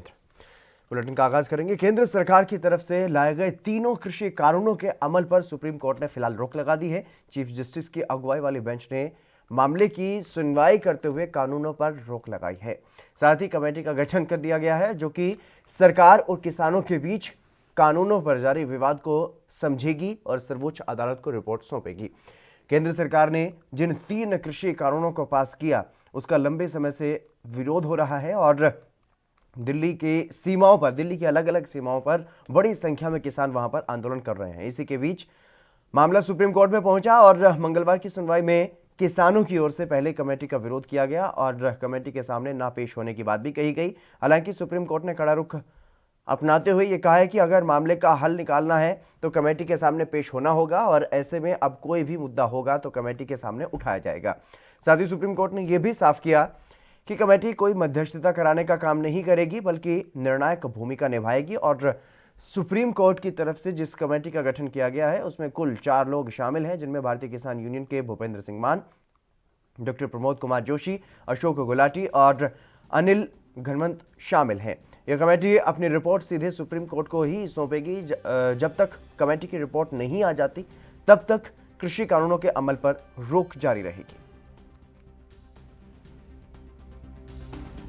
Bulletin का आगाज करेंगे। केंद्र सरकार की तरफ से लाए गए तीनों कृषि कानूनों के अमल पर सुप्रीम कोर्ट ने फिलहाल रोक लगा दी है। चीफ जस्टिस की अगुवाई वाली बेंच ने मामले की सुनवाई करते हुए कानूनों पर रोक लगाई है। साथ ही कमेटी का गठन कर दिया गया है जो कि सरकार और किसानों के बीच कानूनों पर जारी विवाद को समझेगी और सर्वोच्च अदालत को रिपोर्ट सौंपेगी। केंद्र सरकार ने जिन 3 कृषि कानूनों को पास किया उसका लंबे समय से विरोध हो रहा है और दिल्ली की अलग अलग सीमाओं पर बड़ी संख्या में किसान वहां पर आंदोलन कर रहे हैं। इसी के बीच मामला सुप्रीम कोर्ट में पहुंचा और मंगलवार की सुनवाई में किसानों की ओर से पहले कमेटी का विरोध किया गया और कमेटी के सामने ना पेश होने की बात भी कही गई। हालांकि सुप्रीम कोर्ट ने कड़ा रुख अपनाते हुए यह कहा है कि अगर मामले का हल निकालना है तो कमेटी के सामने पेश होना होगा और ऐसे में अब कोई भी मुद्दा होगा तो कमेटी के सामने उठाया जाएगा। साथ ही सुप्रीम कोर्ट ने यह भी साफ किया कि कमेटी कोई मध्यस्थता कराने का काम नहीं करेगी बल्कि निर्णायक भूमिका निभाएगी और सुप्रीम कोर्ट की तरफ से जिस कमेटी का गठन किया गया है उसमें कुल 4 लोग शामिल हैं, जिनमें भारतीय किसान यूनियन के भूपेंद्र सिंह मान, डॉक्टर प्रमोद कुमार जोशी, अशोक गुलाटी और अनिल घनवंत शामिल हैं। यह कमेटी अपनी रिपोर्ट सीधे सुप्रीम कोर्ट को ही सौंपेगी। जब तक कमेटी की रिपोर्ट नहीं आ जाती तब तक कृषि कानूनों के अमल पर रोक जारी रहेगी।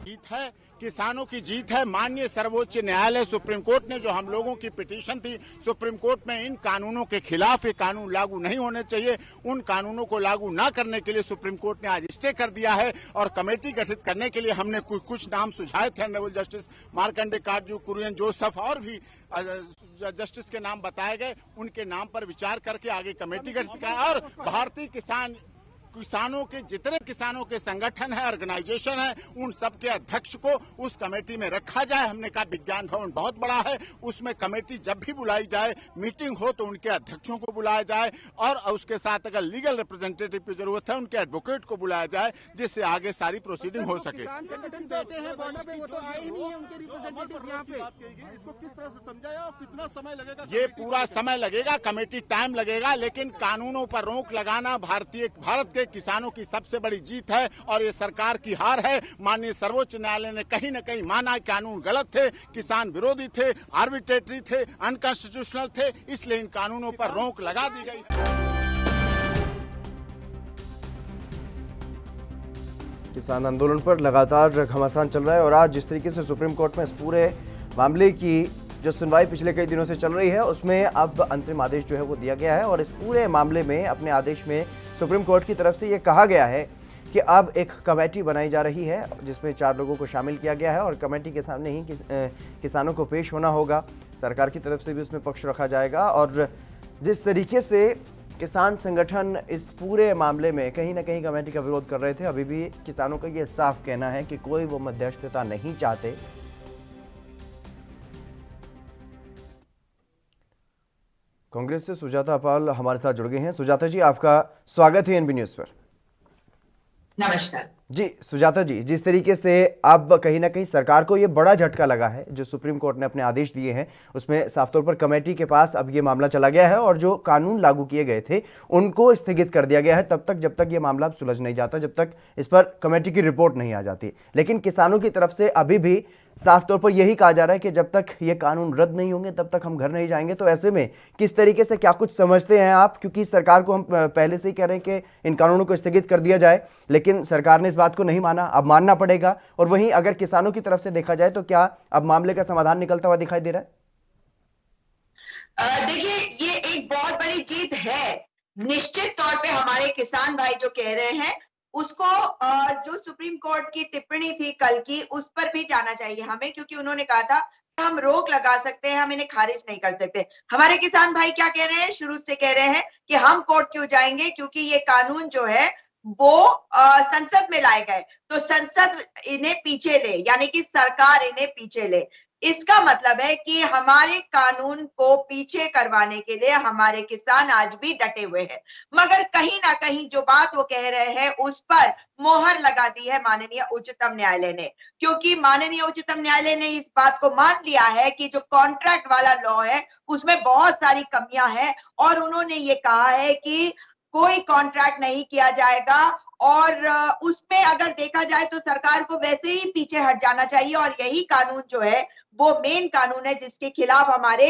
जीत है, किसानों की जीत है। माननीय सर्वोच्च न्यायालय सुप्रीम कोर्ट ने जो हम लोगों की पिटीशन थी सुप्रीम कोर्ट में इन कानूनों के खिलाफ, ये कानून लागू नहीं होने चाहिए, उन कानूनों को लागू ना करने के लिए सुप्रीम कोर्ट ने आज स्टे कर दिया है और कमेटी गठित करने के लिए हमने कुछ नाम सुझाए थे। ऑनरेबल जस्टिस मार्कंडे काटजू, कुरियन जोसेफ और भी जस्टिस के नाम बताए गए। उनके नाम पर विचार करके आगे कमेटी गठित कर और भारतीय किसानों के जितने किसानों के संगठन है, ऑर्गेनाइजेशन है, उन सब के अध्यक्ष को उस कमेटी में रखा जाए। हमने कहा विज्ञान भवन बहुत बड़ा है, उसमें कमेटी जब भी बुलाई जाए, मीटिंग हो तो उनके अध्यक्षों को बुलाया जाए और उसके साथ अगर लीगल रिप्रेजेंटेटिव की जरूरत है उनके एडवोकेट को बुलाया जाए जिससे आगे सारी प्रोसीडिंग हो सके। ये पूरा समय लगेगा, कमेटी टाइम लगेगा, लेकिन कानूनों पर रोक लगाना भारत के किसानों की सबसे बड़ी जीत है और ये सरकार की हार है। माननीय सर्वोच्च न्यायालय ने कहीं न कहीं माना कानून गलत थे, किसान विरोधी थे, आर्बिट्रेटरी थे, अनकॉन्स्टिट्यूशनल थे, इसलिए इन कानूनों पर रोक लगा दी गई। किसान आंदोलन पर लगातार घमासान चल रहा है और आज जिस तरीके से सुप्रीम कोर्ट में इस पूरे मामले की जो सुनवाई पिछले कई दिनों से चल रही है उसमें अब अंतरिम आदेश जो है वो दिया गया है और इस पूरे मामले में अपने आदेश में सुप्रीम कोर्ट की तरफ से ये कहा गया है कि अब एक कमेटी बनाई जा रही है जिसमें 4 लोगों को शामिल किया गया है और कमेटी के सामने ही किसानों को पेश होना होगा। सरकार की तरफ से भी उसमें पक्ष रखा जाएगा और जिस तरीके से किसान संगठन इस पूरे मामले में कहीं ना कहीं कमेटी का विरोध कर रहे थे, अभी भी किसानों का ये साफ कहना है कि कोई वो मध्यस्थता नहीं चाहते। कांग्रेस से सुजाता पाल हमारे साथ जुड़ गए हैं। सुजाता जी, आपका स्वागत है एनबी न्यूज पर। नमस्कार जी सुजाता जी, जिस तरीके से अब कहीं ना कहीं सरकार को ये बड़ा झटका लगा है जो सुप्रीम कोर्ट ने अपने आदेश दिए हैं उसमें साफ तौर पर कमेटी के पास अब ये मामला चला गया है और जो कानून लागू किए गए थे उनको स्थगित कर दिया गया है तब तक जब तक ये मामला सुलझ नहीं जाता, जब तक इस पर कमेटी की रिपोर्ट नहीं आ जाती। लेकिन किसानों की तरफ से अभी भी साफ तौर पर यही कहा जा रहा है कि जब तक ये कानून रद्द नहीं होंगे तब तक हम घर नहीं जाएंगे। तो ऐसे में किस तरीके से क्या कुछ समझते हैं आप, क्योंकि सरकार को हम पहले से ही कह रहे हैं कि इन कानूनों को स्थगित कर दिया जाए, लेकिन सरकार ने इस बात को नहीं माना, अब मानना पड़ेगा। और वहीं अगर किसानों की तरफ से देखा जाए तो क्या अब मामले का समाधान निकलता हुआ दिखाई दे रहा है? देखिए, ये एक बहुत बड़ी जीत है। निश्चित तौर पे हमारे किसान भाई जो कह रहे हैं उसको जो सुप्रीम कोर्ट की टिप्पणी थी कल की, उस पर भी जाना चाहिए हमें, क्योंकि उन्होंने कहा था हम रोक लगा सकते हैं, हम इन्हें खारिज नहीं कर सकते। हमारे किसान भाई क्या कह रहे हैं, शुरू से कह रहे हैं कि हम कोर्ट क्यों जाएंगे, क्योंकि ये कानून जो है वो संसद में लाए गए, तो संसद इन्हें पीछे ले, यानी कि सरकार इन्हें पीछे ले। इसका मतलब है कि हमारे कानून को पीछे करवाने के लिए हमारे किसान आज भी डटे हुए हैं। मगर कहीं ना कहीं जो बात वो कह रहे हैं उस पर मोहर लगा दी है माननीय उच्चतम न्यायालय ने, क्योंकि माननीय उच्चतम न्यायालय ने इस बात को मान लिया है कि जो कॉन्ट्रैक्ट वाला लॉ है उसमें बहुत सारी कमियां हैं और उन्होंने ये कहा है कि कोई कॉन्ट्रैक्ट नहीं किया जाएगा और उसमें अगर देखा जाए तो सरकार को वैसे ही पीछे हट जाना चाहिए और यही कानून जो है वो मेन कानून है जिसके खिलाफ हमारे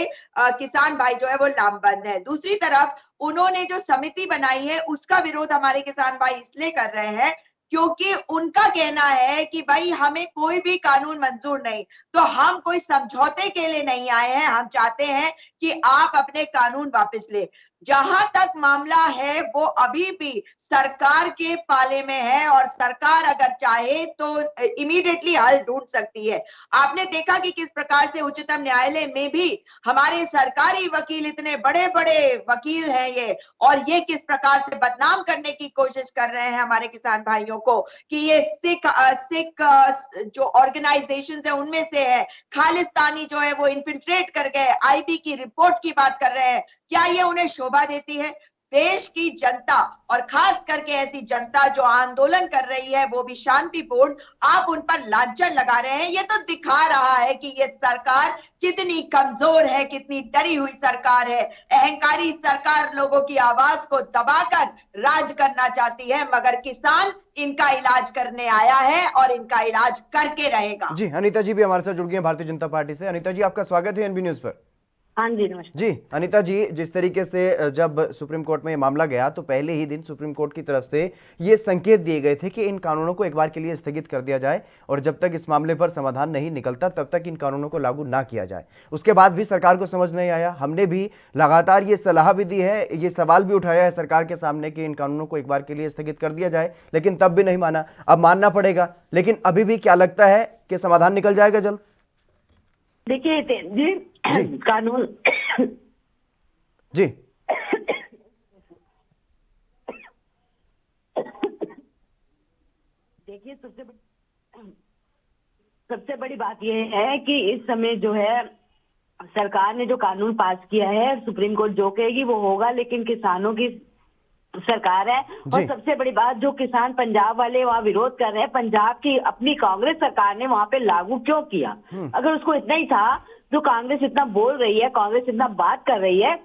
किसान भाई जो है वो लामबंद है। दूसरी तरफ उन्होंने जो समिति बनाई है उसका विरोध हमारे किसान भाई इसलिए कर रहे हैं क्योंकि उनका कहना है कि भाई हमें कोई भी कानून मंजूर नहीं, तो हम कोई समझौते के लिए नहीं आए हैं, हम चाहते हैं कि आप अपने कानून वापस ले। जहां तक मामला है वो अभी भी सरकार के पाले में है और सरकार अगर चाहे तो इमीडिएटली हल ढूंढ सकती है। आपने देखा कि किस प्रकार से उच्चतम न्यायालय में भी हमारे सरकारी वकील, इतने बड़े बड़े वकील हैं ये, और ये किस प्रकार से बदनाम करने की कोशिश कर रहे हैं हमारे किसान भाइयों को कि ये सिख जो ऑर्गेनाइजेशन है उनमें से है, खालिस्तानी जो है वो इन्फिल्ट्रेट कर गए, आईबी की रिपोर्ट की बात कर रहे हैं। क्या ये उन्हें शोभा देती है? देश की जनता और खास करके ऐसी जनता जो आंदोलन कर रही है वो भी शांतिपूर्ण, आप उन पर लांछन लगा रहे हैं। ये तो दिखा रहा है कि ये सरकार कितनी कमजोर है, कितनी डरी हुई सरकार है। अहंकारी सरकार लोगों की आवाज को दबाकर राज करना चाहती है, मगर किसान इनका इलाज करने आया है और इनका इलाज करके रहेगा। जी, अनीता जी भी हमारे साथ जुड़ गई हैं भारतीय जनता पार्टी से। अनीता जी, आपका स्वागत है एनबी न्यूज पर। हाँ जी, नमस्कार जी अनीता जी, जिस तरीके से जब सुप्रीम कोर्ट में ये मामला गया तो पहले ही दिन सुप्रीम कोर्ट की तरफ से ये संकेत दिए गए थे कि इन कानूनों को एक बार के लिए स्थगित कर दिया जाए और जब तक इस मामले पर समाधान नहीं निकलता तब तक इन कानूनों को लागू ना किया जाए। उसके बाद भी सरकार को समझ नहीं आया। हमने भी लगातार ये सलाह भी दी है, ये सवाल भी उठाया है सरकार के सामने कि इन कानूनों को एक बार के लिए स्थगित कर दिया जाए, लेकिन तब भी नहीं माना। अब मानना पड़ेगा, लेकिन अभी भी क्या लगता है कि समाधान निकल जाएगा जल्द? देखिए जी, कानून जी देखिए, सबसे बड़ी बात यह है कि इस समय जो है सरकार ने जो कानून पास किया है, सुप्रीम कोर्ट जो कहेगी वो होगा, लेकिन किसानों की सरकार है। और सबसे बड़ी बात, जो किसान पंजाब वाले वहाँ विरोध कर रहे हैं, पंजाब की अपनी कांग्रेस सरकार ने वहाँ पे लागू क्यों किया? अगर उसको इतना ही था, जो कांग्रेस इतना बोल रही है, कांग्रेस इतना बात कर रही है,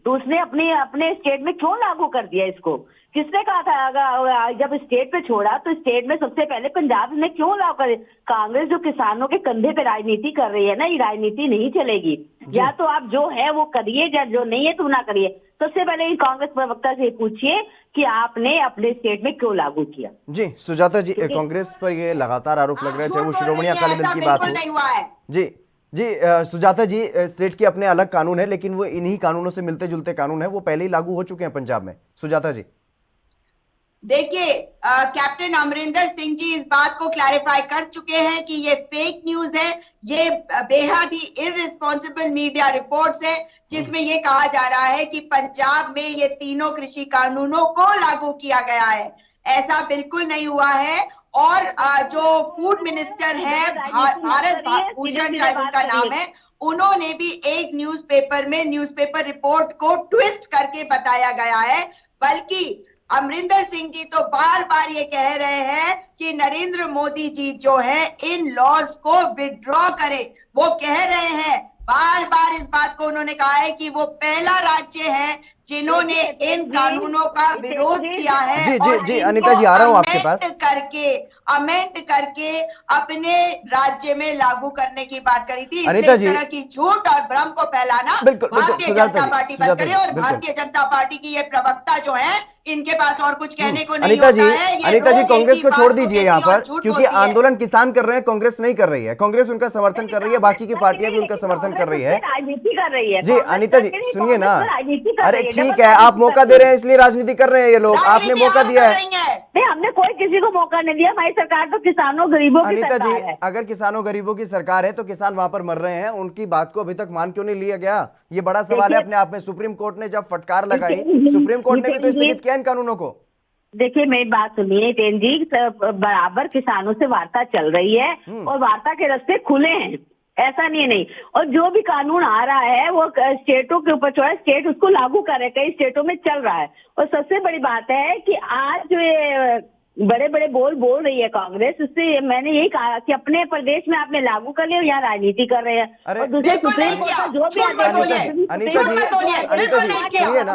तो उसने अपने स्टेट में क्यों लागू कर दिया इसको? किसने कहा था? अगर जब स्टेट पे छोड़ा तो स्टेट में सबसे पहले पंजाब में क्यों लागू कर? कांग्रेस जो किसानों के कंधे पे राजनीति कर रही है ना, ये राजनीति नहीं चलेगी। या तो आप जो है वो करिए, या जो नहीं है तो ना करिए। सबसे पहले कांग्रेस प्रवक्ता से पूछिए कि आपने अपने स्टेट में क्यों लागू किया। जी सुजाता जी, कांग्रेस पर ये लगातार आरोप लग रहे थे, वो श्रोमणी अकाली दल की बात हो। जी सुजाता जी, स्टेट के अपने अलग कानून है, लेकिन वो इन्हीं कानूनों से मिलते जुलते कानून है, वो पहले ही लागू हो चुके हैं पंजाब में। सुजाता जी देखिए, कैप्टन अमरिंदर सिंह जी इस बात को क्लैरिफाई कर चुके हैं कि ये फेक न्यूज है, ये बेहद ही इररिस्पॉन्सिबल मीडिया रिपोर्ट्स है जिसमें ये कहा जा रहा है कि पंजाब में ये तीनों कृषि कानूनों को लागू किया गया है। ऐसा बिल्कुल नहीं हुआ है। और जो फूड मिनिस्टर है, भारत भूषण शायद उनका नाम है, उन्होंने भी एक न्यूज़पेपर रिपोर्ट को ट्विस्ट करके बताया गया है। बल्कि अमरिंदर सिंह जी तो बार बार ये कह रहे हैं कि नरेंद्र मोदी जी जो है इन लॉज को विड्रॉ करें। वो कह रहे हैं, बार बार इस बात को उन्होंने कहा है कि वो पहला राज्य है जिन्होंने इन कानूनों का विरोध किया है। जी अनीता जी, आ रहा हूं आपके पास। अमेंड करके अपने राज्य में लागू करने की बात करी थी। अनीता जी, इस तरह की झूठ और भ्रम को फैलाना भारतीय जनता पार्टी बंद करे। और भारतीय जनता पार्टी की ये प्रवक्ता जो है, इनके पास और कुछ कहने को नहीं होता है। अनीता जी, कांग्रेस को छोड़ दीजिए यहाँ पर, क्योंकि आंदोलन किसान कर रहे हैं, कांग्रेस नहीं कर रही है। कांग्रेस उनका समर्थन कर रही है, बाकी की पार्टियां भी उनका समर्थन कर रही है। राजनीति कर रही है। जी अनीता जी सुनिए ना, अरे ठीक है, आप मौका दे रहे हैं इसलिए राजनीति कर रहे हैं ये लोग, आपने मौका दिया है। नहीं, हमने कोई किसी को मौका नहीं दिया। हमारी सरकार तो किसानों गरीबों की सरकार है। अनीता जी, अगर किसानों गरीबों की सरकार है तो किसान वहां पर मर रहे हैं, उनकी बात को अभी तक मान क्यों नहीं लिया गया? ये बड़ा सवाल है अपने आप में। सुप्रीम कोर्ट ने जब फटकार लगाई, सुप्रीम कोर्ट ने भी तो स्थगित किया इन कानूनों को। देखिए, मेरी बात सुनिए तेन जी, बराबर किसानों से वार्ता चल रही है और वार्ता के रास्ते खुले हैं, ऐसा नहीं। और जो भी कानून आ रहा है वो स्टेटों के ऊपर छोड़ा, स्टेट उसको लागू कर रहे हैं, कई स्टेटों में चल रहा है। और सबसे बड़ी बात है कि आज जो ये बड़े बड़े बोल रही है कांग्रेस, उससे मैंने यही कहा कि अपने प्रदेश में आपने लागू कर लिया, यहाँ राजनीति कर रहे हैं। और दूसरे सुप्रीम कोर्ट का जो भी अनीता जी सुनिए ना,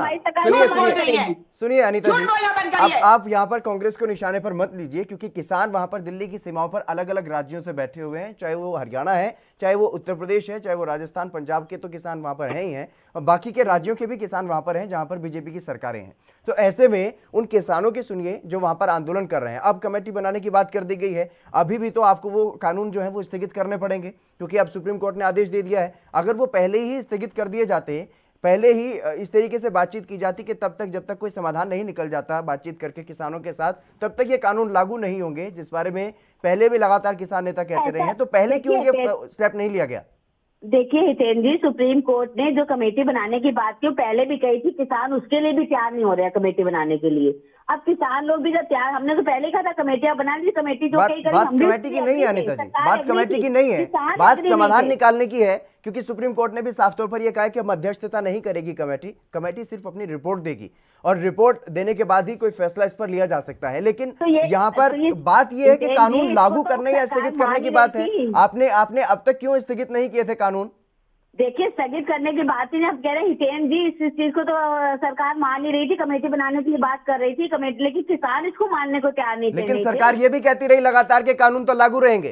सुनिए अनीता झूठ जी, बोलना बंद करिए। आप यहाँ पर कांग्रेस को निशाने पर मत लीजिए, क्योंकि किसान वहां पर दिल्ली की सीमाओं पर अलग अलग राज्यों से बैठे हुए हैं, चाहे वो हरियाणा है, चाहे वो उत्तर प्रदेश है, चाहे वो राजस्थान पंजाब के तो किसान वहां पर हैं ही हैं, और बाकी के राज्यों के भी किसान वहां पर हैं जहां पर बीजेपी की सरकारें हैं। तो ऐसे में उन किसानों की सुनिए जो वहां पर आंदोलन कर रहे हैं। अब कमेटी बनाने की बात कर दी गई है, अभी भी तो आपको वो कानून जो है वो स्थगित करने पड़ेंगे, क्योंकि अब सुप्रीम कोर्ट ने आदेश दे दिया है। अगर वो पहले ही स्थगित कर दिए जाते, पहले ही इस तरीके से बातचीत की जाती कि तब तक जब तक कोई समाधान नहीं निकल जाता बातचीत करके किसानों के साथ, तब तक ये कानून लागू नहीं होंगे, जिस बारे में पहले भी लगातार किसान नेता कहते रहे हैं। तो पहले क्यों ये स्टेप नहीं लिया गया? देखिए हितेन जी, सुप्रीम कोर्ट ने जो कमेटी बनाने की बात की वो पहले भी कही थी, किसान उसके लिए भी तैयार नहीं हो रहे कमेटी बनाने के लिए। अब किसान लोग भी जब तैयार, हमने तो पहले कहा था कमेटियां बना ली, कमेटी जो बात कही कमेटी की नहीं है अनीता जी, बात कमेटी की नहीं है, बात समाधान निकालने की है, क्योंकि सुप्रीम कोर्ट ने भी साफ तौर पर यह कहा कि मध्यस्थता नहीं करेगी कमेटी सिर्फ अपनी रिपोर्ट देगी, और रिपोर्ट देने के बाद ही कोई फैसला इस पर लिया जा सकता है। लेकिन यहाँ पर बात यह है कि कानून लागू करने या स्थगित करने की बात है। आपने अब तक क्यों स्थगित नहीं किए थे कानून? देखिए स्थगित करने की बात ही नहीं, अब कह रहे हैं हितेन जी इस चीज को तो सरकार मान नहीं रही थी, कमेटी बनाने की बात कर रही थी कमेटी, लेकिन किसान इसको मानने को तैयार नहीं थे। लेकिन सरकार ये भी कहती रही लगातार कि कानून तो लागू रहेंगे।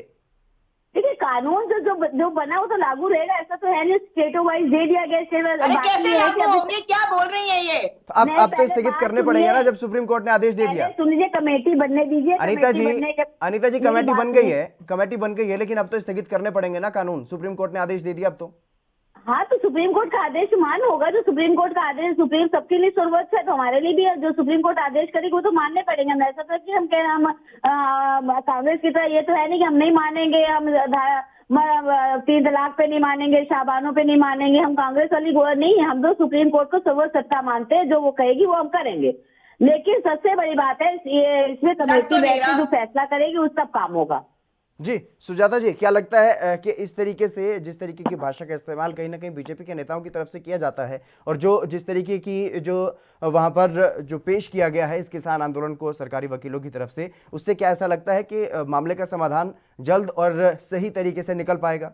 देखिए कानून जो बना वो तो लागू रहेगा, ऐसा तो है नहीं, स्टेटों वाइज दे दिया गया। कैसे लागू होंगे, क्या बोल रही है ये? अब तो स्थगित करने पड़ेंगे ना, जब सुप्रीम कोर्ट ने आदेश दे दिया। सुन लीजिए, कमेटी बनने दीजिए। अनीता जी कमेटी बन गई है, लेकिन अब तो स्थगित करने पड़ेंगे ना कानून, सुप्रीम कोर्ट ने आदेश दे दिया अब तो। हाँ तो सुप्रीम कोर्ट का आदेश मान होगा, जो सुप्रीम कोर्ट का आदेश, सुप्रीम सबके लिए सर्वोच्च है, तो हमारे लिए भी जो सुप्रीम कोर्ट आदेश करेगी वो तो मानने पड़ेंगे। हम ऐसा तो कि हम कह रहे हम कांग्रेस की तरह ये तो है नहीं कि हम नहीं मानेंगे, हम 3 तलाक पे नहीं मानेंगे, शाबानों पे नहीं मानेंगे, हम कांग्रेस वाली नहीं, हम तो सुप्रीम कोर्ट को सर्वोच्च सत्ता मानते हैं, जो वो कहेगी वो हम करेंगे। लेकिन सबसे बड़ी बात है इसमें कमेटी बैठकर जो फैसला करेगी उस सब काम होगा। जी सुजाता जी, क्या लगता है कि इस तरीके से जिस तरीके की भाषा का इस्तेमाल कहीं ना कहीं बीजेपी के नेताओं की तरफ से किया जाता है, और जिस तरीके की जो वहां पर जो पेश किया गया है इस किसान आंदोलन को सरकारी वकीलों की तरफ से, उससे क्या ऐसा लगता है कि मामले का समाधान जल्द और सही तरीके से निकल पाएगा?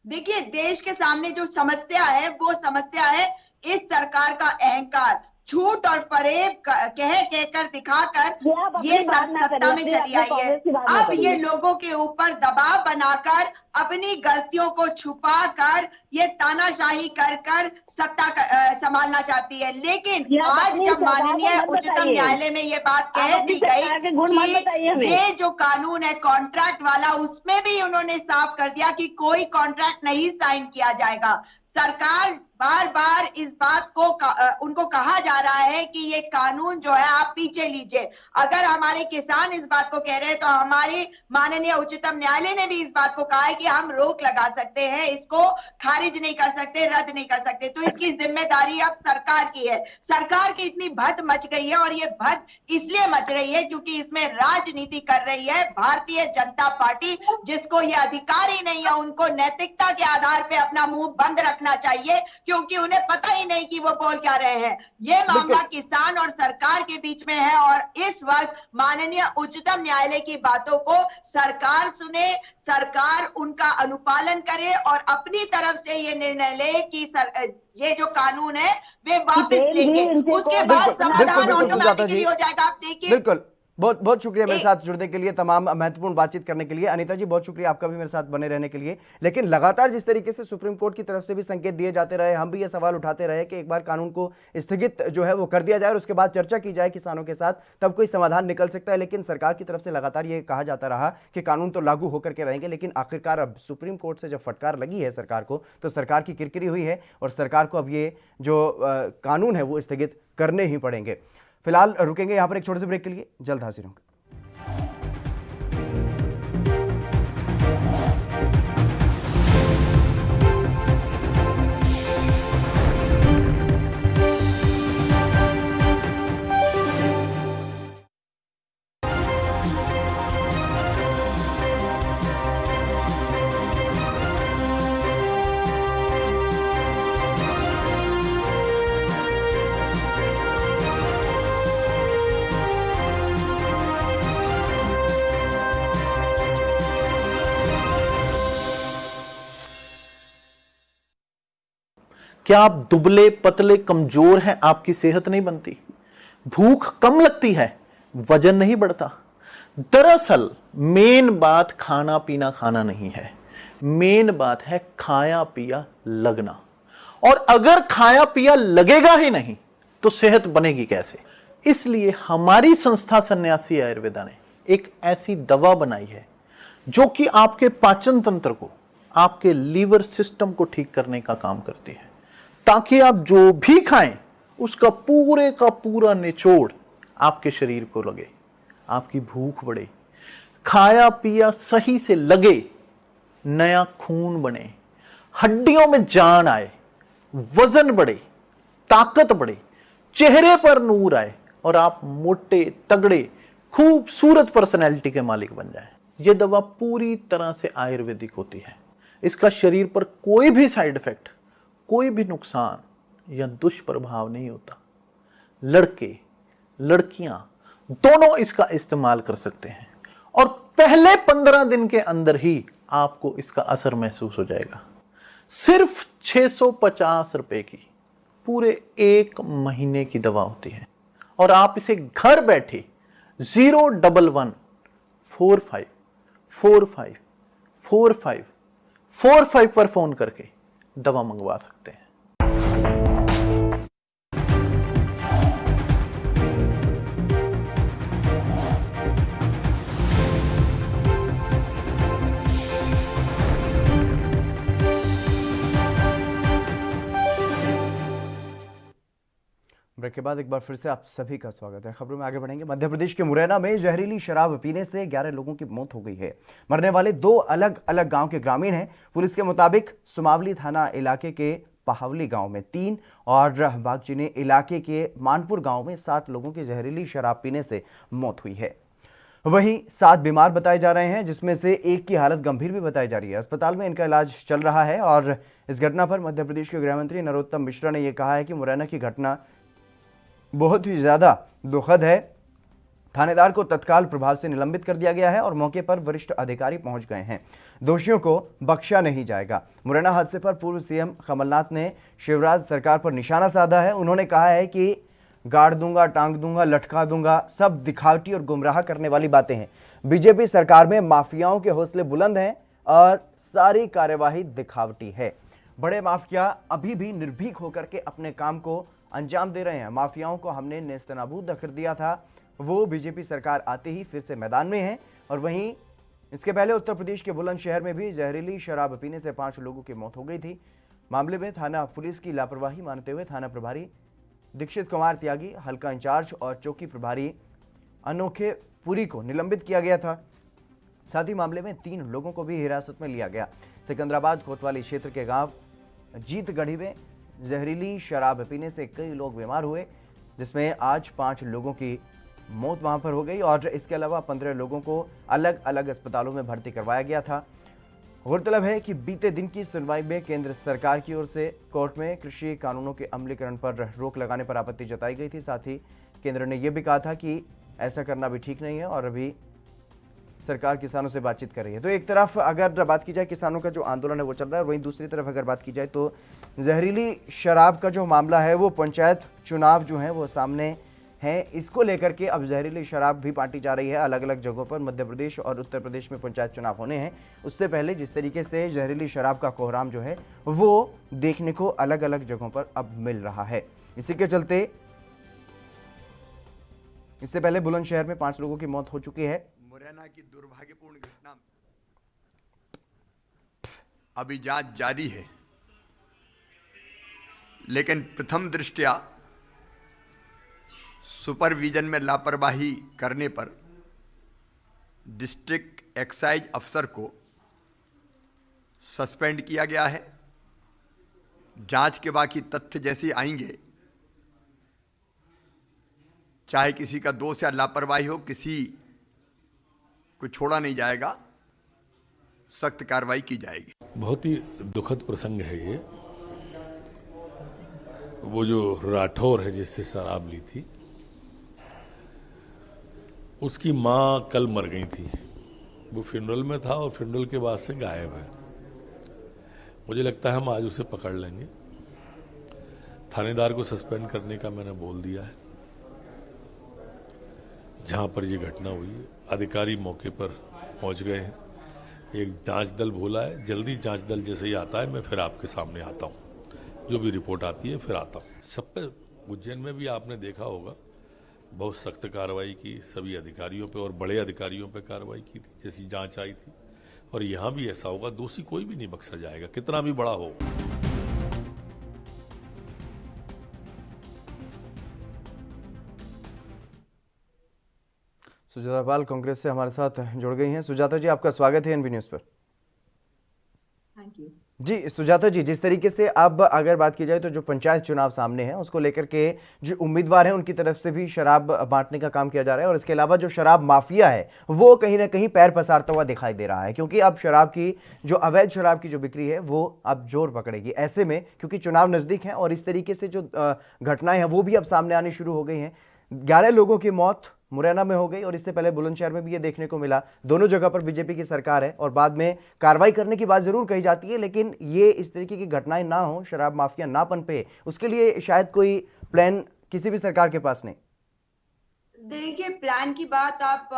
देखिए, देश के सामने जो समस्या है वो समस्या है इस सरकार का अहंकार, झूठ और फरेब कहकर दिखाकर ये सत्ता में चली आई है। अब ये लोगों के ऊपर दबाव बनाकर अपनी गलतियों को छुपाकर ये तानाशाही कर सत्ता संभालना चाहती है। लेकिन आज जब माननीय उच्चतम न्यायालय में ये बात कह दी गई कि ये जो कानून है कॉन्ट्रैक्ट वाला, उसमें भी उन्होंने साफ कर दिया कि कोई कॉन्ट्रैक्ट नहीं साइन किया जाएगा। सरकार बार बार इस बात को उनको कहा जा रहा है कि ये कानून जो है आप पीछे लीजिए। अगर हमारे किसान इस बात को कह रहे हैं तो हमारे माननीय उच्चतम न्यायालय ने भी इस बात को कहा है कि हम रोक लगा सकते हैं, इसको खारिज नहीं कर सकते, रद्द नहीं कर सकते। तो इसकी जिम्मेदारी अब सरकार की है। सरकार की इतनी भद मच गई है, और ये भद इसलिए मच रही है क्योंकि इसमें राजनीति कर रही है भारतीय जनता पार्टी, जिसको ये अधिकार ही नहीं है। उनको नैतिकता के आधार पर अपना मुंह बंद रखना चाहिए, क्योंकि उन्हें पता ही नहीं कि वो बोल क्या रहे हैं। ये मामला किसान और सरकार के बीच में है, और इस वक्त माननीय उच्चतम न्यायालय की बातों को सरकार सुने, सरकार उनका अनुपालन करे और अपनी तरफ से ये निर्णय ले कि ये जो कानून है वे वापस लेंगे। उसके बाद समाधान ऑटोमेटिकली हो जाएगा। आप देखिए। बिल्कुल, बहुत बहुत शुक्रिया मेरे साथ जुड़ने के लिए, तमाम महत्वपूर्ण बातचीत करने के लिए। अनीता जी बहुत शुक्रिया आपका भी मेरे साथ बने रहने के लिए। लेकिन लगातार जिस तरीके से सुप्रीम कोर्ट की तरफ से भी संकेत दिए जाते रहे, हम भी ये सवाल उठाते रहे कि एक बार कानून को स्थगित जो है वो कर दिया जाए और उसके बाद चर्चा की जाए किसानों के साथ, तब कोई समाधान निकल सकता है। लेकिन सरकार की तरफ से लगातार ये कहा जाता रहा कि कानून तो लागू होकर के रहेंगे। लेकिन आखिरकार अब सुप्रीम कोर्ट से जब फटकार लगी है सरकार को, तो सरकार की किरकिरी हुई है और सरकार को अब ये जो कानून है वो स्थगित करने ही पड़ेंगे। फिलहाल रुकेंगे यहाँ पर एक छोटे से ब्रेक के लिए, जल्द हाजिर होंगे। क्या आप दुबले पतले कमजोर हैं, आपकी सेहत नहीं बनती? भूख कम लगती है, वजन नहीं बढ़ता? दरअसल मेन बात खाना पीना खाना नहीं है, मेन बात है खाया पिया लगना। और अगर खाया पिया लगेगा ही नहीं तो सेहत बनेगी कैसे? इसलिए हमारी संस्था सन्यासी आयुर्वेदा ने एक ऐसी दवा बनाई है जो कि आपके पाचन तंत्र को, आपके लीवर सिस्टम को ठीक करने का काम करती है, ताकि आप जो भी खाएं उसका पूरे का पूरा निचोड़ आपके शरीर को लगे, आपकी भूख बढ़े, खाया पिया सही से लगे, नया खून बने, हड्डियों में जान आए, वजन बढ़े, ताकत बढ़े, चेहरे पर नूर आए और आप मोटे तगड़े खूबसूरत पर्सनैलिटी के मालिक बन जाएं। यह दवा पूरी तरह से आयुर्वेदिक होती है। इसका शरीर पर कोई भी साइड इफेक्ट, कोई भी नुकसान या दुष्प्रभाव नहीं होता। लड़के लड़कियां दोनों इसका इस्तेमाल कर सकते हैं और पहले 15 दिन के अंदर ही आपको इसका असर महसूस हो जाएगा। सिर्फ 650 रुपए की पूरे 1 महीने की दवा होती है और आप इसे घर बैठे 01145454545 पर फोन करके दवा मंगवा सकते हैं। ब्रेक के बाद एक बार फिर से आप सभी का स्वागत है। खबरों में आगे बढ़ेंगे। मध्य प्रदेश के मुरैना में जहरीली शराब पीने से 11 लोगों की मौत हो गई है। मरने वाले 2 अलग अलग गांव के ग्रामीण हैं। पुलिस के मुताबिक सुमावली थाना इलाके के पहावली गांव में 3 और बागचीनी इलाके के मानपुर गांव में 7 लोगों की जहरीली शराब पीने से मौत हुई है। वहीं 7 बीमार बताए जा रहे हैं, जिसमें से एक की हालत गंभीर भी बताई जा रही है। अस्पताल में इनका इलाज चल रहा है। और इस घटना पर मध्य प्रदेश के गृह मंत्री नरोत्तम मिश्रा ने यह कहा है कि मुरैना की घटना बहुत ही ज्यादा दुखद है। थानेदार को तत्काल प्रभाव से निलंबित कर दिया गया है और मौके पर वरिष्ठ अधिकारी पहुंच गए हैं। दोषियों को बख्शा नहीं जाएगा। मुरैना हादसे पर पूर्व सीएम कमलनाथ ने शिवराज सरकार पर निशाना साधा है। उन्होंने कहा है कि गाड़ दूंगा, टांग दूंगा, लटका दूंगा, सब दिखावटी और गुमराह करने वाली बातें हैं। बीजेपी सरकार में माफियाओं के हौसले बुलंद हैं और सारी कार्यवाही दिखावटी है। बड़े माफिया अभी भी निर्भीक होकर के अपने काम को अंजाम दे रहे हैं। माफियाओं को हमने नेस्तनाबूद कर दिया था, वो बीजेपी सरकार आते ही फिर से मैदान में है। और वहीं इसके पहले उत्तर प्रदेश के बुलंदशहर में भी जहरीली शराब पीने से 5 लोगों की मौत हो गई थी। मामले में थाना पुलिस की लापरवाही मानते हुए थाना प्रभारी दीक्षित कुमार त्यागी, हल्का इंचार्ज और चौकी प्रभारी अनोखे पुरी को निलंबित किया गया था। साथ ही मामले में 3 लोगों को भी हिरासत में लिया गया। सिकंदराबाद कोतवाली क्षेत्र के गांव जीतगढ़ी में जहरीली शराब पीने से कई लोग बीमार हुए, जिसमें आज 5 लोगों की मौत वहां पर हो गई और इसके अलावा 15 लोगों को अलग अलग अस्पतालों में भर्ती करवाया गया था। गौरतलब है कि बीते दिन की सुनवाई में केंद्र सरकार की ओर से कोर्ट में कृषि कानूनों के अमलीकरण पर रोक लगाने पर आपत्ति जताई गई थी। साथ ही केंद्र ने यह भी कहा था कि ऐसा करना भी ठीक नहीं है और अभी सरकार किसानों से बातचीत कर रही है। तो एक तरफ अगर बात की जाए किसानों का जो आंदोलन है वो चल रहा है, और वहीं दूसरी तरफ अगर बात की जाए तो जहरीली शराब का जो मामला है वो पंचायत चुनाव जो है वो सामने है। इसको लेकर के अब जहरीली शराब भी बांटी जा रही है अलग अलग जगहों पर। मध्य प्रदेश और उत्तर प्रदेश में पंचायत चुनाव होने हैं, उससे पहले जिस तरीके से जहरीली शराब का कोहराम जो है वो देखने को अलग अलग जगहों पर अब मिल रहा है। इसी के चलते इससे पहले बुलंदशहर में 5 लोगों की मौत हो चुकी है। मुरैना की दुर्भाग्यपूर्ण घटना अभी जांच जारी है, लेकिन प्रथम दृष्टया सुपरविजन में लापरवाही करने पर डिस्ट्रिक्ट एक्साइज अफसर को सस्पेंड किया गया है। जांच के बाकी तथ्य जैसे आएंगे, चाहे किसी का दोष या लापरवाही हो, किसी को छोड़ा नहीं जाएगा, सख्त कार्रवाई की जाएगी। बहुत ही दुखद प्रसंग है ये। वो जो राठौर है जिससे शराब ली थी, उसकी माँ कल मर गई थी। वो फ्यूनरल में था और फ्यूनरल के बाद से गायब है। मुझे लगता है हम आज उसे पकड़ लेंगे थानेदार को सस्पेंड करने का मैंने बोल दिया है। जहां पर ये घटना हुई है अधिकारी मौके पर पहुंच गए हैं। एक जांच दल बोला है, जल्दी जांच दल जैसे ही आता है मैं फिर आपके सामने आता हूं, जो भी रिपोर्ट आती है फिर आता हूं। सब पे उज्जैन में भी आपने देखा होगा बहुत सख्त कार्रवाई की, सभी अधिकारियों पे और बड़े अधिकारियों पे कार्रवाई की थी जैसी जांच आई थी, और यहां भी ऐसा होगा। दोषी कोई भी नहीं बख्शा जाएगा, कितना भी बड़ा हो। सुजाता पाल कांग्रेस से हमारे साथ जुड़ गई हैं। सुजाता जी, आपका स्वागत है एनबी न्यूज पर। Thank you. जी सुजाता जी, जिस तरीके से अब अगर बात की जाए तो जो पंचायत चुनाव सामने हैं उसको लेकर के जो उम्मीदवार हैं उनकी तरफ से भी शराब बांटने का काम किया जा रहा है, और इसके अलावा जो शराब माफिया है वो कहीं ना कहीं पैर पसारता हुआ दिखाई दे रहा है, क्योंकि अब शराब की जो अवैध शराब की जो बिक्री है वो अब जोर पकड़ेगी। ऐसे में क्योंकि चुनाव नजदीक है और इस तरीके से जो घटनाएं हैं वो भी अब सामने आनी शुरू हो गई हैं। 11 लोगों की मौत मुरैना में हो गई और इससे पहले बुलंदशहर में भी ये देखने को मिला। दोनों जगह पर बीजेपी की सरकार है और बाद में कार्रवाई करने की बात जरूर कही जाती है, लेकिन ये इस तरीके की घटनाएं ना हो, शराब माफिया ना पनपे, उसके लिए शायद कोई प्लान किसी भी सरकार के पास नहीं। देखिए, प्लान की बात आप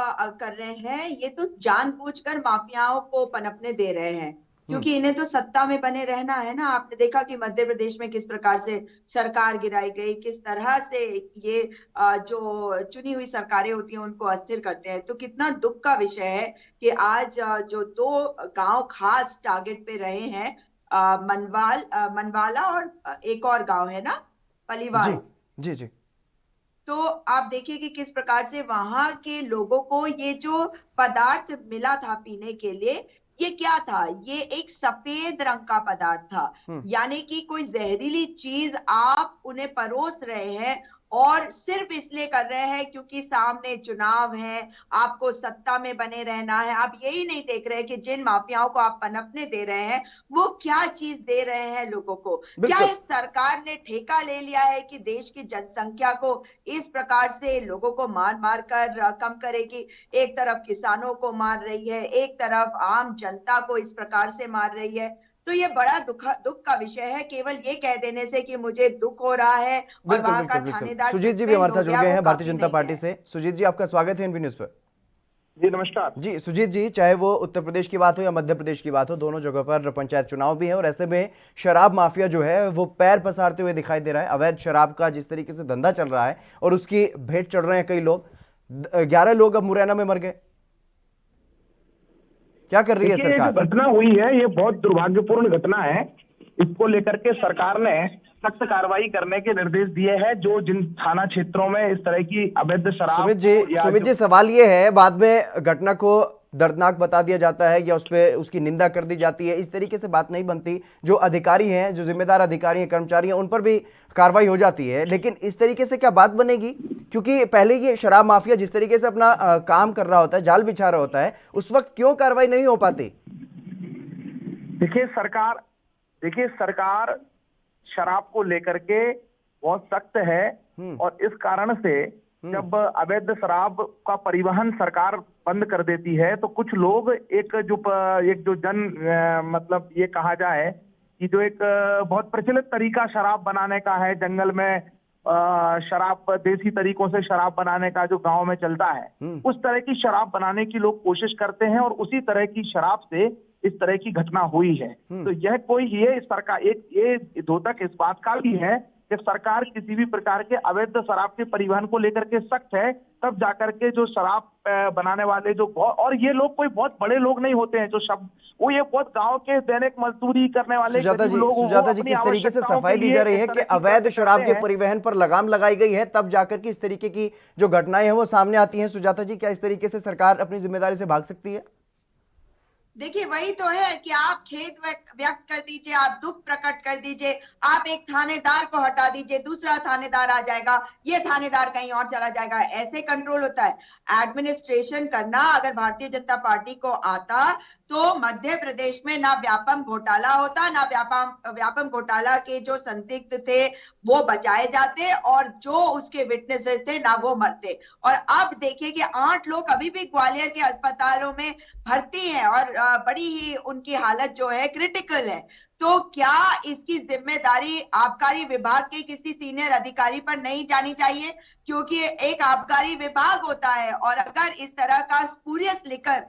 कर रहे हैं, ये तो जानबूझकर माफियाओं को पनपने दे रहे हैं, क्योंकि इन्हें तो सत्ता में बने रहना है ना। आपने देखा कि मध्य प्रदेश में किस प्रकार से सरकार गिराई गई, किस तरह से ये जो चुनी हुई सरकारें होती हैं उनको अस्थिर करते हैं। तो कितना दुख का विषय है कि आज जो 2 गांव खास टारगेट पे रहे हैं, मनवाला और एक और गांव है ना, पलीवाल। जी जी। तो आप देखिए कि किस प्रकार से वहां के लोगों को ये जो पदार्थ मिला था पीने के लिए, ये क्या था? ये एक सफेद रंग का पदार्थ था, यानी कि कोई जहरीली चीज आप उन्हें परोस रहे हैं और सिर्फ इसलिए कर रहे हैं क्योंकि सामने चुनाव है, आपको सत्ता में बने रहना है। आप यही नहीं देख रहे कि जिन माफियाओं को आप पनपने दे रहे हैं वो क्या चीज दे रहे हैं लोगों को। क्या इस सरकार ने ठेका ले लिया है कि देश की जनसंख्या को इस प्रकार से लोगों को मार मार कर कम करेगी? एक तरफ किसानों को मार रही है, एक तरफ आम जनता को इस प्रकार से मार रही है। तो ये बड़ा दुख का विषय है। केवल ये कह देने से कि मुझे दुख हो रहा है और वहां का थानेदार सुजीत जी भी हमारे साथ जुड़ गए हैं भारतीय जनता पार्टी से। सुजीत जी, आपका स्वागत है एनबी न्यूज पर। जी नमस्कार। जी सुजीत जी, चाहे वो उत्तर प्रदेश की बात हो या मध्य प्रदेश की बात हो, दोनों जगह पर पंचायत चुनाव भी है और ऐसे में शराब माफिया जो है वो पैर पसारते हुए दिखाई दे रहा है। अवैध शराब का जिस तरीके से धंधा चल रहा है और उसकी भेंट चढ़ रहे हैं कई लोग। 11 लोग अब मुरैना में मर गए। क्या कर रही है सरकार? जो घटना हुई है ये बहुत दुर्भाग्यपूर्ण घटना है। इसको लेकर के सरकार ने सख्त कार्रवाई करने के निर्देश दिए हैं। जो जिन थाना क्षेत्रों में इस तरह की अवैध शराब। सुमित जी, सवाल ये है, बाद में घटना को दर्दनाक बता दिया जाता है या उस पर उसकी निंदा कर दी जाती है, इस तरीके से बात नहीं बनती। जो अधिकारी हैं, जो जिम्मेदार अधिकारी हैं, कर्मचारी हैं, उन पर भी कार्रवाई हो जाती है, लेकिन इस तरीके से क्या बात बनेगी? क्योंकि पहले ये शराब माफिया जिस तरीके से अपना काम कर रहा होता है, जाल बिछा रहा होता है, उस वक्त क्यों कार्रवाई नहीं हो पाती? देखिए सरकार शराब को लेकर के बहुत सख्त है और इस कारण से जब अवैध शराब का परिवहन सरकार बंद कर देती है तो कुछ लोग एक जो मतलब ये कहा जाए कि जो एक बहुत प्रचलित तरीका शराब बनाने का है, जंगल में शराब देसी तरीकों से शराब बनाने का जो गांव में चलता है, उस तरह की शराब बनाने की लोग कोशिश करते हैं और उसी तरह की शराब से इस तरह की घटना हुई है। तो ये सरकार ये द्योतक इस बात का भी है कि सरकार किसी भी प्रकार के अवैध शराब के परिवहन को लेकर के सख्त है, तब जाकर के जो शराब बनाने वाले जो, और ये लोग कोई बहुत बड़े लोग नहीं होते हैं, जो वो ये बहुत गांव के दैनिक मजदूरी करने वाले सुजाता जी किस तरीके से सफाई दी जा रही है कि अवैध शराब के परिवहन पर लगाम लगाई गई है, तब जाकर के इस तरीके की जो घटनाएं हैं वो सामने आती हैं। सुजाता जी, क्या इस तरीके से सरकार अपनी जिम्मेदारी से भाग सकती है? देखिए, वही तो है कि आप खेद व्यक्त कर दीजिए, आप दुख प्रकट कर दीजिए, आप एक थानेदार को हटा दीजिए, दूसरा थानेदार आ जाएगा, ये थानेदार कहीं और चला जाएगा। ऐसे कंट्रोल होता है। एडमिनिस्ट्रेशन करना अगर भारतीय जनता पार्टी को आता तो मध्य प्रदेश में ना व्यापम घोटाला होता, ना व्यापम घोटाला के जो संदिग्ध थे वो बचाए जाते और जो उसके विटनेसेस थे ना वो मरते। और अब देखिए कि 8 लोग अभी भी ग्वालियर के अस्पतालों में भर्ती हैं और बड़ी ही उनकी हालत जो है क्रिटिकल है। तो तो क्या इसकी जिम्मेदारी आबकारी विभाग के किसी सीनियर अधिकारी पर नहीं जानी चाहिए? क्योंकि एक आबकारी विभाग होता है और अगर इस तरह का स्पूरियस लिकर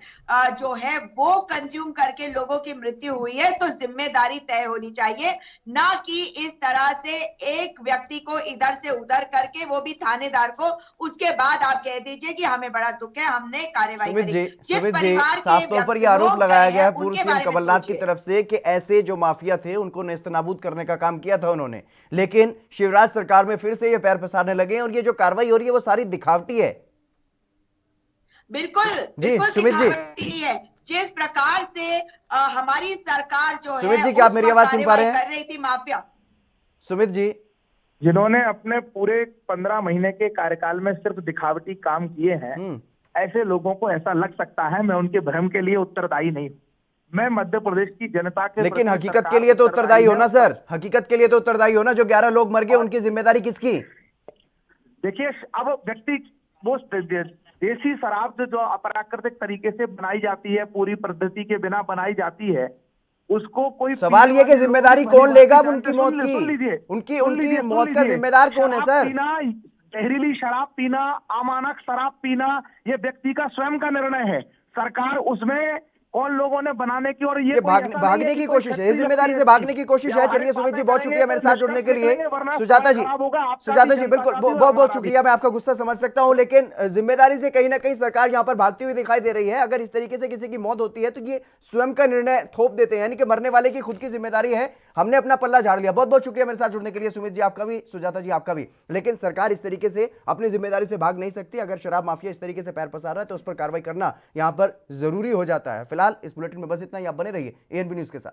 जो है वो कंज्यूम करके लोगों की मृत्यु हुई है तो जिम्मेदारी तय होनी चाहिए, ना कि इस तरह से एक व्यक्ति को इधर से उधर करके, वो भी थानेदार को, उसके बाद आप कह दीजिए कि हमें बड़ा दुख है, हमने कार्रवाई करी। जिस परिवार के साफ तौर पर यह आरोप लगाया गया है पूर्व सीएम कमलनाथ की सोचिए। तरफ से कि ऐसे जो माफिया थे उनको नेस्तनाबूद करने का काम किया था उन्होंने, लेकिन शिवराज सरकार में फिर से ये पैर पसारने लगे और ये जो कार्रवाई हो रही है वो सारी दिखावटी है। बिल्कुल बिल्कुल दिखावटी है। जिस प्रकार से हमारी सरकार जो है सुमित जी, क्या आप मेरी आवाज सुन पा रहे हैं? कर रही थी माफिया। सुमित जी, जिन्होंने अपने पूरे 15 महीने के कार्यकाल में सिर्फ दिखावटी काम किए हैं, ऐसे लोगों को ऐसा लग सकता है मैं उनके भ्रम के लिए उत्तरदायी नहीं हूं। मैं मध्य प्रदेश की जनता के, लेकिन हकीकत के लिए तो उत्तरदायी हो ना सर, हकीकत के लिए तो उत्तरदायी हो ना। जो 11 लोग मर गए उनकी जिम्मेदारी किसकी? देखिए, अब व्यक्ति वो देसी शराब जो अप्राकृतिक तरीके से बनाई जाती है, पूरी पद्धति के बिना बनाई जाती है, उसको कोई सवाल ये कि जिम्मेदारी कौन लेगा उनकी मौत की? उनकी मौत का जिम्मेदार कौन है सर? जहरीली शराब पीना, अमानक शराब पीना, ये व्यक्ति का स्वयं का निर्णय है। सरकार उसमें कौन लोगों ने बनाने की, और ये भागने की कोशिश है, जिम्मेदारी से भागने की कोशिश है। चलिए सुमित जी, बहुत शुक्रिया मेरे साथ जुड़ने के लिए। सुजाता जी बिल्कुल, बहुत बहुत शुक्रिया। मैं आपका गुस्सा समझ सकता हूं, लेकिन जिम्मेदारी से कहीं ना कहीं सरकार यहां पर भागती हुई दिखाई दे रही है। अगर इस तरीके से किसी की मौत होती है तो ये स्वयं का निर्णय थोप देते हैं, यानी कि मरने वाले की खुद की जिम्मेदारी है, हमने अपना पल्ला झाड़ लिया। बहुत बहुत शुक्रिया मेरे साथ जुड़ने के लिए सुमित जी, आपका भी, सुजाता जी आपका भी। लेकिन सरकार इस तरीके से अपनी जिम्मेदारी से भाग नहीं सकती। अगर शराब माफिया इस तरीके से पैर पसार रहा है तो उस पर कार्रवाई करना यहां पर जरूरी हो जाता है। फिलहाल इस बुलेटिन में बस इतना ही। आप बने रहिए एएनबी न्यूज के साथ।